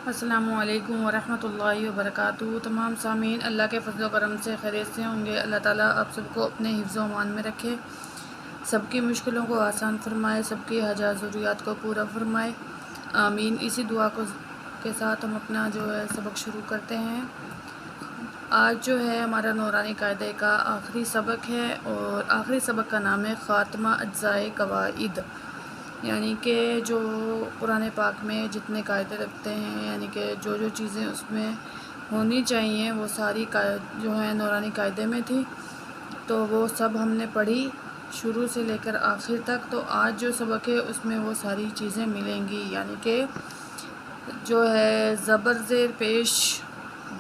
السلام علیکم ورحمۃ اللہ وبرکاتہ۔ تمام سامعین اللہ کے فضل و کرم سے خیریت سے ہوں گے۔ اللہ تعالیٰ آپ سب کو اپنے حفظ و امان میں رکھے، سب کی مشکلوں کو آسان فرمائے، سب کی حاجات ضروریات کو پورا فرمائے، آمین۔ اسی دعا کے ساتھ ہم اپنا جو ہے سبق شروع کرتے ہیں۔ آج جو ہے ہمارا نورانی قاعدے کا آخری سبق ہے، اور آخری سبق کا نام ہے خاتمہ اجزائے قواعد، یعنی کہ جو قرآن پاک میں جتنے قاعدے رکھتے ہیں، یعنی کہ جو چیزیں اس میں ہونی چاہیے وہ ساری جو ہے نورانی قاعدے میں تھی، تو وہ سب ہم نے پڑھی شروع سے لے کر آخر تک۔ تو آج جو سبق ہے اس میں وہ ساری چیزیں ملیں گی، یعنی کہ جو ہے زبر زیر پیش،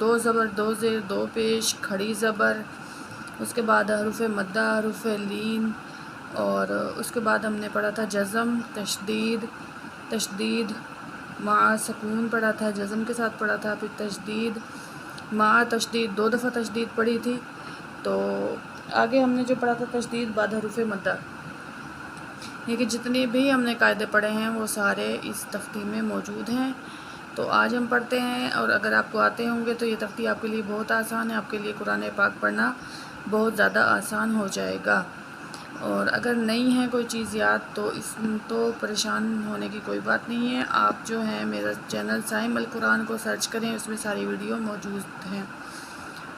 دو زبر دو زیر دو پیش، کھڑی زبر، اس کے بعد حروف مدہ، حروف لین، اور اس کے بعد ہم نے پڑھا تھا جزم، تشدید مع سکون پڑھا تھا، جزم کے ساتھ پڑھا تھا، پھر تشدید مع تشدید، 2 دفعہ تشدید پڑھی تھی۔ تو آگے ہم نے جو پڑھا تھا تشدید بعد حروف مدہ، یہ کہ جتنے بھی ہم نے قاعدے پڑھے ہیں وہ سارے اس تختی میں موجود ہیں۔ تو آج ہم پڑھتے ہیں، اور اگر آپ کو آتے ہوں گے تو یہ تختی آپ کے لیے بہت آسان ہے، آپ کے لیے قرآن پاک پڑھنا بہت زیادہ آسان ہو جائے گا۔ اور اگر نہیں ہے کوئی چیز یاد تو پریشان ہونے کی کوئی بات نہیں ہے، آپ جو ہیں میرا چینل سائم القرآن کو سرچ کریں، اس میں ساری ویڈیو موجود ہیں،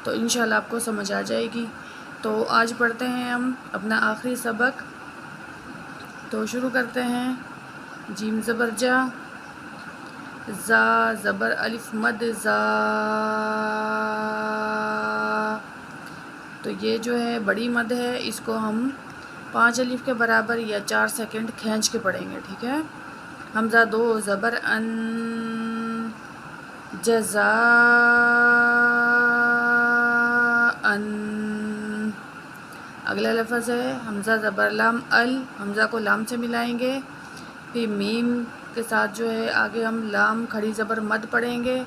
تو انشاءاللہ آپ کو سمجھ آ جائے گی۔ تو آج پڑھتے ہیں ہم اپنا آخری سبق، تو شروع کرتے ہیں۔ جیم زبر جا، زا زبر الف مد زا، تو یہ جو ہے بڑی مد ہے، اس کو ہم 5 الف کے برابر یا 4 سیکنڈ کھینچ کے پڑھیں گے، ٹھیک ہے۔ حمزہ 2 زبر ان، جزا ان، اگلا لفظ ہے حمزہ زبر لام ال، حمزہ کو لام سے ملائیں گے، پھر میم کے ساتھ جو ہے آگے ہم لام کھڑی زبر مد پڑھیں گے،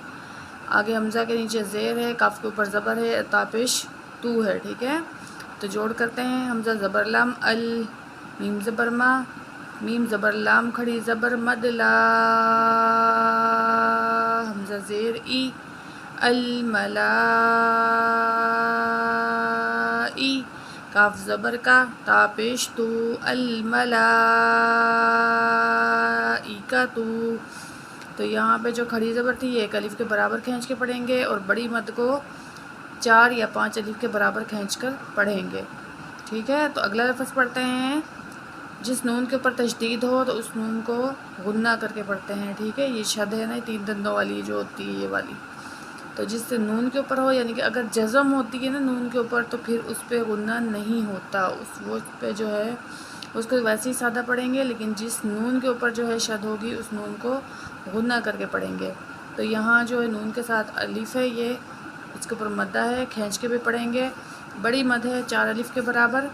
آگے حمزہ کے نیچے زیر ہے، کاف کے اوپر زبر ہے، تاپش تو ہے، ٹھیک ہے۔ تو جوڑ کرتے ہیں، حمزہ زبر لام ال، میم زبر ما، میم زبر لام کھڑی زبر مد لا، حمزہ زیر ای، الملا ای، کاف زبر کا، تا پیش تو، الملا ای کا تو۔ تو یہاں پہ جو کھڑی زبر تھی یہ 1 الف کے برابر کھینچ کے پڑھیں گے، اور بڑی مد کو 4 یا 5 الف کے برابر کھینچ کر پڑھیں گے، ٹھیک ہے۔ تو اگلا لفظ پڑھتے ہیں، جس نون کے اوپر تشدید ہو تو اس نون کو غنہ کر کے پڑھتے ہیں، ٹھیک ہے۔ یہ شد ہے نا، 3 دندوں والی جو ہوتی ہے یہ والی، تو جس سے نون کے اوپر ہو، یعنی کہ اگر جزم ہوتی ہے نا نون کے اوپر تو پھر اس پہ غنہ نہیں ہوتا، اس پہ جو ہے اس کو ویسے ہی سادہ پڑھیں گے، لیکن جس نون کے اوپر جو ہے شد ہوگی اس نون کو غنہ کر کے پڑھیں گے۔ تو یہاں جو ہے نون کے ساتھ الف ہے، یہ اس کے اوپر مدہ ہے، کھینچ کے بھی پڑھیں گے، بڑی مد ہے 4 الف کے برابر۔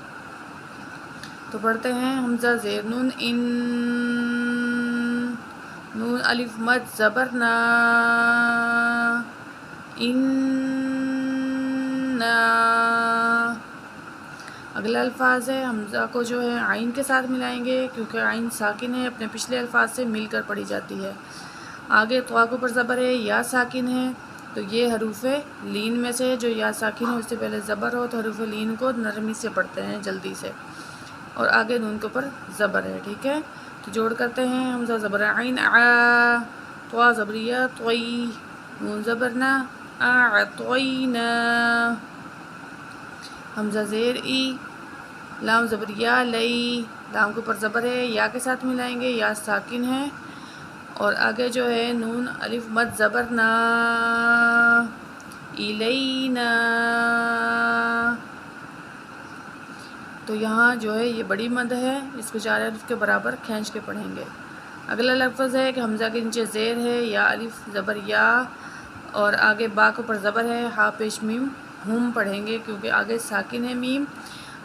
تو پڑھتے ہیں حمزہ زیر نون ان، نون الف مد زبر نا، ان نا۔ اگلا الفاظ ہے، حمزہ کو جو ہے عین کے ساتھ ملائیں گے، کیونکہ عین ساکن ہے، اپنے پچھلے الفاظ سے مل کر پڑھی جاتی ہے۔ آگے طوا کے اوپر زبر ہے، یا ساکن ہے، تو یہ حروف لین میں سے جو یا ساکن ہے اس سے پہلے زبر ہو تو حروف لین کو نرمی سے پڑھتے ہیں، جلدی سے، اور آگے نون کے اوپر زبر ہے، ٹھیک ہے۔ تو جوڑ کرتے ہیں، حمزہ زبر عین آ، طوا زبریہ طوی، نون زبر نا، اعطینا، حمزہ زیر ای، لام زبریہ لئی، لام کے اوپر زبر ہے، یا کے ساتھ ملائیں گے، یا ساکن ہے، اور آگے جو ہے نون الف مد زبر نا، الینا، تو یہاں جو ہے یہ بڑی مد ہے، اس کو 4 الف کے برابر کھینچ کے پڑھیں گے۔ اگلا لفظ ہے کہ حمزہ کے نیچے زیر ہے، یا الف زبر یا، اور آگے با کے اوپر زبر ہے، ہا پیش میم، ہم پڑھیں گے کیونکہ آگے ساکن ہے میم،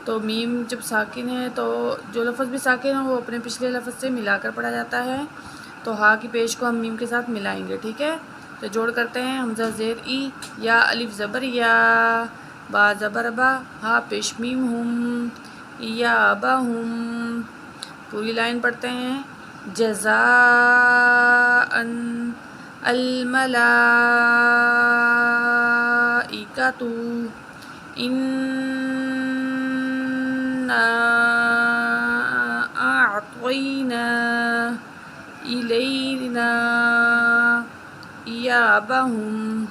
تو میم جب ساکن ہے تو جو لفظ بھی ساکن ہے وہ اپنے پچھلے لفظ سے ملا کر پڑھا جاتا ہے، تو ہا کی پیش کو ہم میم کے ساتھ ملائیں گے، ٹھیک ہے۔ تو جوڑ کرتے ہیں، حمزہ زیر ای، یا الف زبر یا، با زبر با، ہا پیش میم ہم، یا با ہم، پوری لائن پڑھتے ہیں۔ جزاءً الملائکۃ انا اعطینا الینا ایابہم.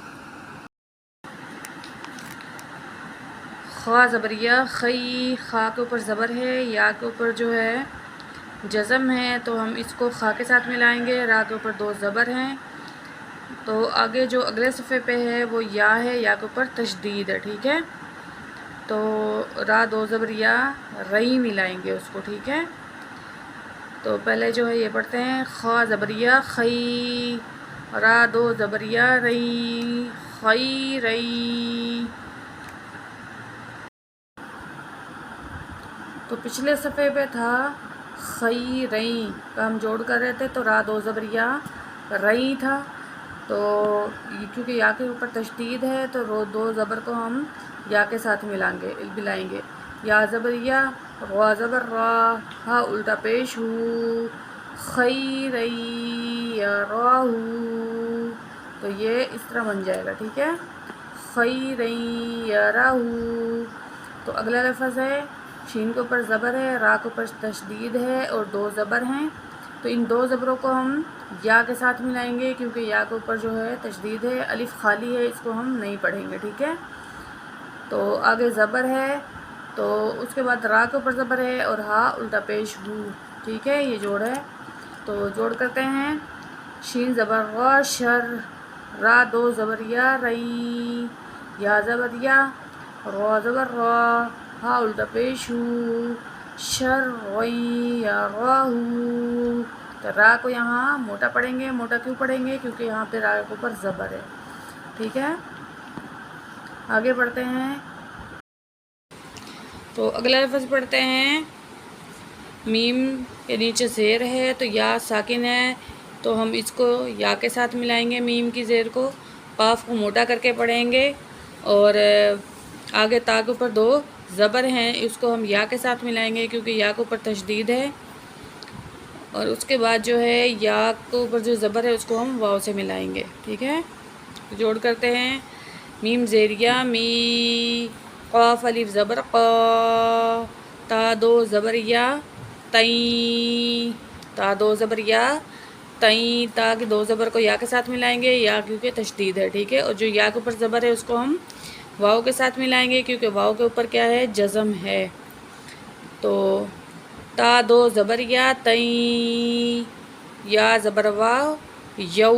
خا زبریہ خی، خا کے اوپر زبر ہے، یا کے اوپر جو ہے جزم ہے، تو ہم اس کو خا کے ساتھ ملائیں گے. را کے اوپر دو زبر ہیں، تو آگے جو اگلے صفحے پہ ہے وہ یا ہے، یا کے اوپر تشدید ہے. ٹھیک ہے، تو را دو زبر یا، رئی ملائیں گے اس کو. ٹھیک ہے، تو پہلے جو ہے یہ پڑھتے ہیں خا زبریہ خی، را دو زبریہ رئی، خی رئی. تو پچھلے صفحے پہ تھا خی رئی کا ہم جوڑ کر رہے تھے، تو را دو زبریہ رئی تھا. تو کیونکہ یا کے اوپر تشدید ہے تو دو زبر کو ہم یا کے ساتھ ملائیں گے. یا زبریہ، غا زبر را، ہا الٹا پیش ہو، خی رئی یا راہو. تو یہ اس طرح بن جائے گا. ٹھیک ہے، خی رئی یا راہو. تو اگلا لفظ ہے، شین کے اوپر زبر ہے، را کے اوپر تشدید ہے اور دو زبر ہیں. تو ان دو زبروں کو ہم یا کے ساتھ ملائیں گے، کیونکہ یا کے اوپر جو ہے تشدید ہے، الف خالی ہے، اس کو ہم نہیں پڑھیں گے. ٹھیک ہے، تو آگے زبر ہے، تو اس کے بعد را کے اوپر زبر ہے اور ہا الٹا پیش ہو. ٹھیک ہے، یہ جوڑ ہے. تو جوڑ کرتے ہیں، شین زبر غا شر، را دو زبر یا رئی، یا زبر یا، غا زبر را، ہا الٹا پیش ہو، شر غی یا راہو. تو را کو یہاں موٹا پڑھیں گے. موٹا کیوں پڑھیں گے؟ کیونکہ یہاں پہ را کے اوپر زبر ہے. ٹھیک ہے، آگے پڑھتے ہیں. تو اگلا لفظ پڑھتے ہیں، میم کے نیچے زیر ہے تو یا ساکن ہے، تو ہم اس کو یا کے ساتھ ملائیں گے. میم کی زیر کو، قاف کو موٹا کر کے پڑھیں گے، اور آگے تا کے اوپر دو زبر ہیں، اس کو ہم یا کے ساتھ ملائیں گے کیونکہ یا کے اوپر تشدید ہے. اور اس کے بعد جو ہے یا کے اوپر جو زبر ہے اس کو ہم واو سے ملائیں گے. ٹھیک ہے، جوڑ کرتے ہیں، میم زیریہ می، قاف الف زبر قا، تا دو زبر یا تئیں، تا دو زبر یا تئیں. تا کے دو زبر کو یا کے ساتھ ملائیں گے، یا کیونکہ تشدید ہے. ٹھیک ہے، اور جو یا کے اوپر زبر ہے اس کو ہم واو کے ساتھ ملائیں گے کیونکہ واو کے اوپر کیا ہے؟ جزم ہے. تو تا دو زبر یا تئیں، یا زبر واو یو،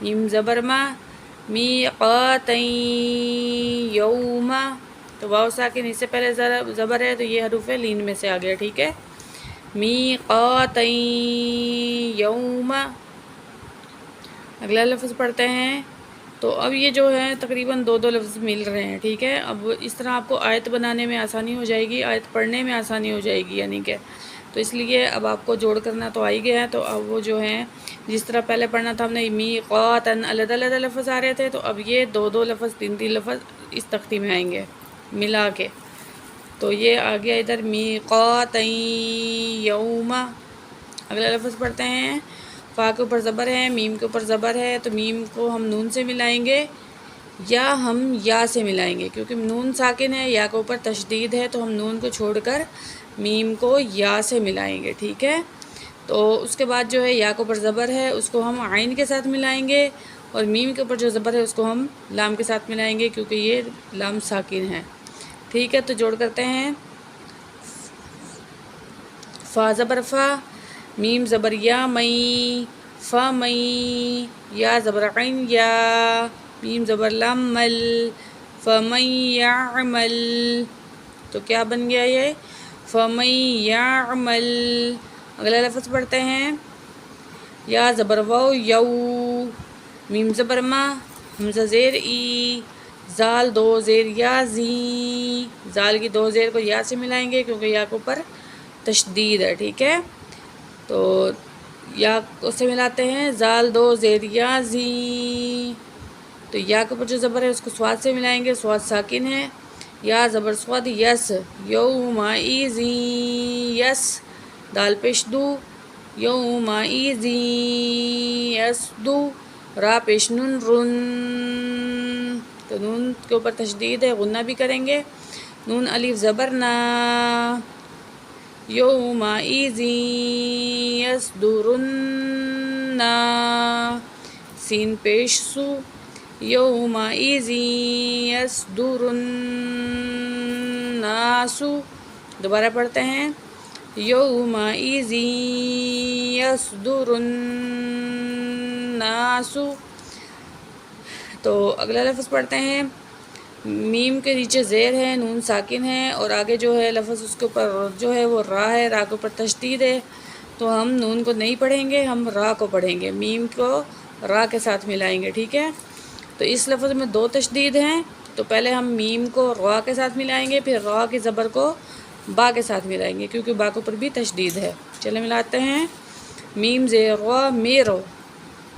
میم زبر ما، می قاتئیں یوم. تو واو ساکن اس سے پہلے زبر ہے، تو یہ حروف لین میں سے آ گیا. ٹھیک ہے، می قاتئیں یوم. اگلا لفظ پڑھتے ہیں. تو اب یہ جو ہے تقریباً دو لفظ مل رہے ہیں. ٹھیک ہے، اب اس طرح آپ کو آیت بنانے میں آسانی ہو جائے گی، آیت پڑھنے میں آسانی ہو جائے گی. یعنی کہ تو اس لیے اب آپ کو جوڑ کرنا تو آ ہی گیا ہے. تو اب وہ جو ہیں جس طرح پہلے پڑھنا تھا ہم نے می قاتن، علیحدہ علیحدہ لفظ آ رہے تھے، تو اب یہ دو لفظ، تین لفظ اس تختی میں آئیں گے ملا کے. تو یہ آ گیا ادھر می قاتئیں یوم. اگلا لفظ پڑھتے ہیں، فا کے اوپر زبر ہے، میم کے اوپر زبر ہے، تو میم کو ہم نون سے ملائیں گے یا ہم یا سے ملائیں گے. کیونکہ نون ساکن ہے، یا کے اوپر تشدید ہے، تو ہم نون کو چھوڑ کر میم کو یا سے ملائیں گے. ٹھیک ہے، تو اس کے بعد جو ہے یا کے اوپر زبر ہے اس کو ہم عین کے ساتھ ملائیں گے، اور میم کے اوپر جو زبر ہے اس کو ہم لام کے ساتھ ملائیں گے کیونکہ یہ لام ساکن ہے. ٹھیک ہے، تو جوڑ کرتے ہیں، فا زبر فا، میم زبر یا مئی، فا مئی، یا زبر عین یا، میم زبر لام مل، فمن یعمل. تو کیا بن گیا یہ؟ فمن یعمل. اگلا لفظ پڑھتے ہیں، یا زبر واو یو، میم زبر ما، حمزہ زیر ای، زال دو زیر یا زی. زال کی دو زیر کو یا سے ملائیں گے کیونکہ یا کے اوپر تشدید ہے. ٹھیک ہے، تو یا سے ملاتے ہیں، زال دو زیر یا زی. تو یا کے اوپر جو زبر ہے اس کو سواد سے ملائیں گے، سواد ساکن ہے. یا زبر سواد یس، یومئذ یس، دال پیش دو، یومئذ یسدو. را پیش نون رن، تو نون کے اوپر تشدید ہے، غنہ بھی کریں گے. نون الف زبر نا، یومئذ یصدرن، سین پیش سو، یومئذ یصدر الناس. دوبارہ پڑھتے ہیں، یومئذ یصدر الناس. تو اگلا لفظ پڑھتے ہیں. میم کے نیچے زیر ہے، نون ساکن ہے، اور آگے جو ہے لفظ اس کے اوپر جو ہے وہ را ہے، را کے اوپر تشدید ہے. تو ہم نون کو نہیں پڑھیں گے، ہم را کو پڑھیں گے، میم کو را کے ساتھ ملائیں گے. ٹھیک ہے، تو اس لفظ میں 2 تشدید ہیں. تو پہلے ہم میم کو را کے ساتھ ملائیں گے، پھر را کی زبر کو با کے ساتھ ملائیں گے، کیونکہ با کے اوپر بھی تشدید ہے. چلے ملاتے ہیں. میم زیر را میرو،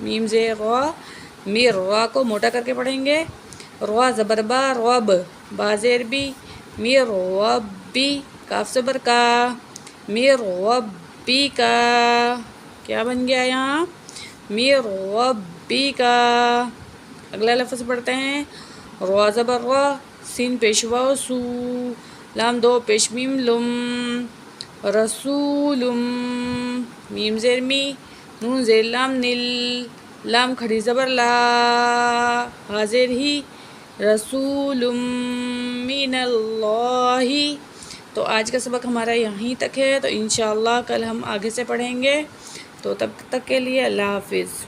میم زیر را میر، را کو موٹا کر کے پڑھیں گے. را زبر با رب، با زیر بی، میر ربی، کاف زبر کا، میر ربی کا. کیا بن گیا یہاں؟ میر ربی کا. اگلا لفظ پڑھتے ہیں. را زبر را، سین پیش واو سو، لام 2 پیش میم لم، رسولم، میم زیر می، نون زیر لام نل، لام کھڑی زبر لا، ہا زیر ہی، رسول من اللہ. تو آج کا سبق ہمارا یہیں تک ہے، تو انشاءاللہ کل ہم آگے سے پڑھیں گے. تو تب تک کے لیے اللہ حافظ.